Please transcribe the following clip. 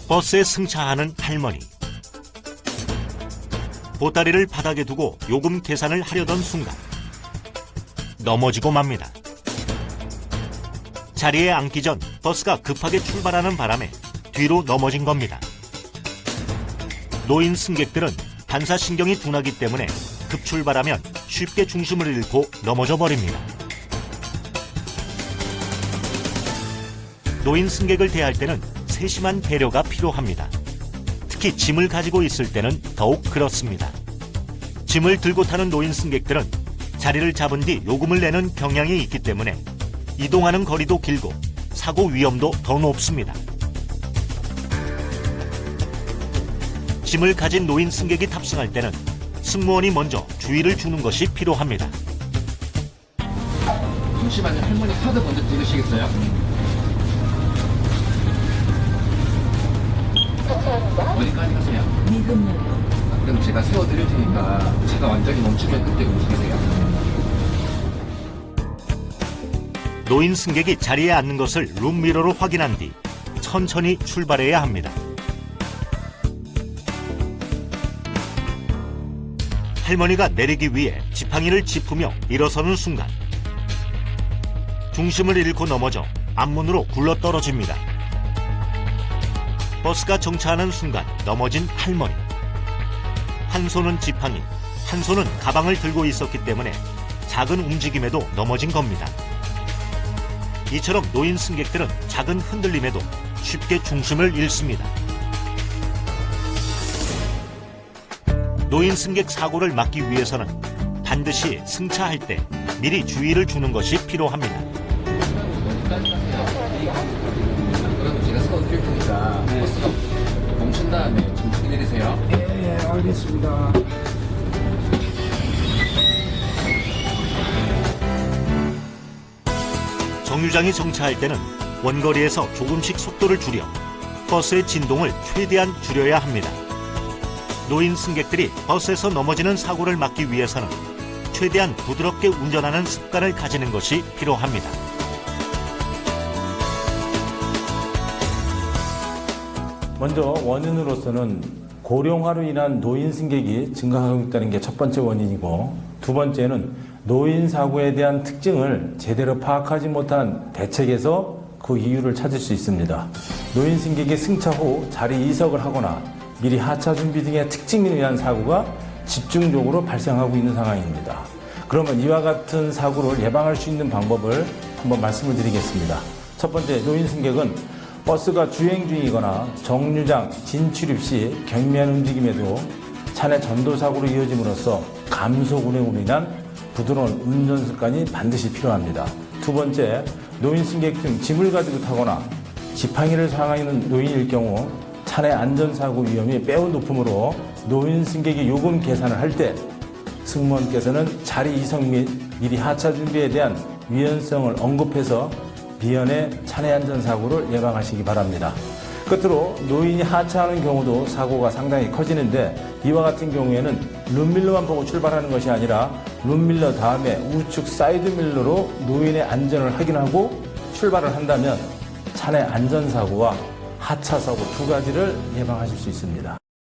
버스에 승차하는 할머니. 보따리를 바닥에 두고 요금 계산을 하려던 순간 넘어지고 맙니다. 자리에 앉기 전 버스가 급하게 출발하는 바람에 뒤로 넘어진 겁니다. 노인 승객들은 반사신경이 둔하기 때문에 급출발하면 쉽게 중심을 잃고 넘어져 버립니다. 노인 승객을 대할 때는 세심한 배려가 필요합니다. 특히 짐을 가지고 있을 때는 더욱 그렇습니다. 짐을 들고 타는 노인 승객들은 자리를 잡은 뒤 요금을 내는 경향이 있기 때문에 이동하는 거리도 길고 사고 위험도 더 높습니다. 짐을 가진 노인 승객이 탑승할 때는 승무원이 먼저 주의를 주는 것이 필요합니다. 잠시만요. 할머니 카드 먼저 찍으시겠어요? 어디까지 가세요? 미금역. 그럼 제가 세워드릴 테니까 차가 완전히 멈추면 그때 움직이세요. 노인 승객이 자리에 앉는 것을 룸미러로 확인한 뒤 천천히 출발해야 합니다. 할머니가 내리기 위해 지팡이를 짚으며 일어서는 순간 중심을 잃고 넘어져 앞문으로 굴러떨어집니다. 버스가 정차하는 순간 넘어진 할머니. 한 손은 지팡이, 한 손은 가방을 들고 있었기 때문에 작은 움직임에도 넘어진 겁니다. 이처럼 노인 승객들은 작은 흔들림에도 쉽게 중심을 잃습니다. 노인 승객 사고를 막기 위해서는 반드시 승차할 때 미리 주의를 주는 것이 필요합니다. 어디까지 가세요? 그럼 제가 세워드릴 테니까 버스가 멈춘 다음에 좀 내리세요. 예, 알겠습니다. 정류장이 정차할 때는 원거리에서 조금씩 속도를 줄여 버스의 진동을 최대한 줄여야 합니다. 노인 승객들이 버스에서 넘어지는 사고를 막기 위해서는 최대한 부드럽게 운전하는 습관을 가지는 것이 필요합니다. 먼저 원인으로서는 고령화로 인한 노인 승객이 증가하고 있다는 게 첫 번째 원인이고, 두 번째는 노인 사고에 대한 특징을 제대로 파악하지 못한 대책에서 그 이유를 찾을 수 있습니다. 노인 승객이 승차 후 자리 이석을 하거나 미리 하차 준비 등의 특징에 의한 사고가 집중적으로 발생하고 있는 상황입니다. 그러면 이와 같은 사고를 예방할 수 있는 방법을 한번 말씀을 드리겠습니다. 첫 번째, 노인 승객은 버스가 주행 중이거나 정류장 진출입 시 경미한 움직임에도 차내 전도사고로 이어짐으로써 감속 운행으로 인한 부드러운 운전 습관이 반드시 필요합니다. 두 번째, 노인 승객 중 짐을 가지고 타거나 지팡이를 사용하는 노인일 경우 차내 안전사고 위험이 매우 높으므로 노인 승객이 요금 계산을 할 때 승무원께서는 자리 이석 및 미리 하차 준비에 대한 유연성을 언급해서 미연의 차내 안전사고를 예방하시기 바랍니다. 끝으로 노인이 하차하는 경우도 사고가 상당히 커지는데, 이와 같은 경우에는 룸밀러만 보고 출발하는 것이 아니라 룸밀러 다음에 우측 사이드밀러로 노인의 안전을 확인하고 출발을 한다면 차내 안전사고와 하차사고 두 가지를 예방하실 수 있습니다.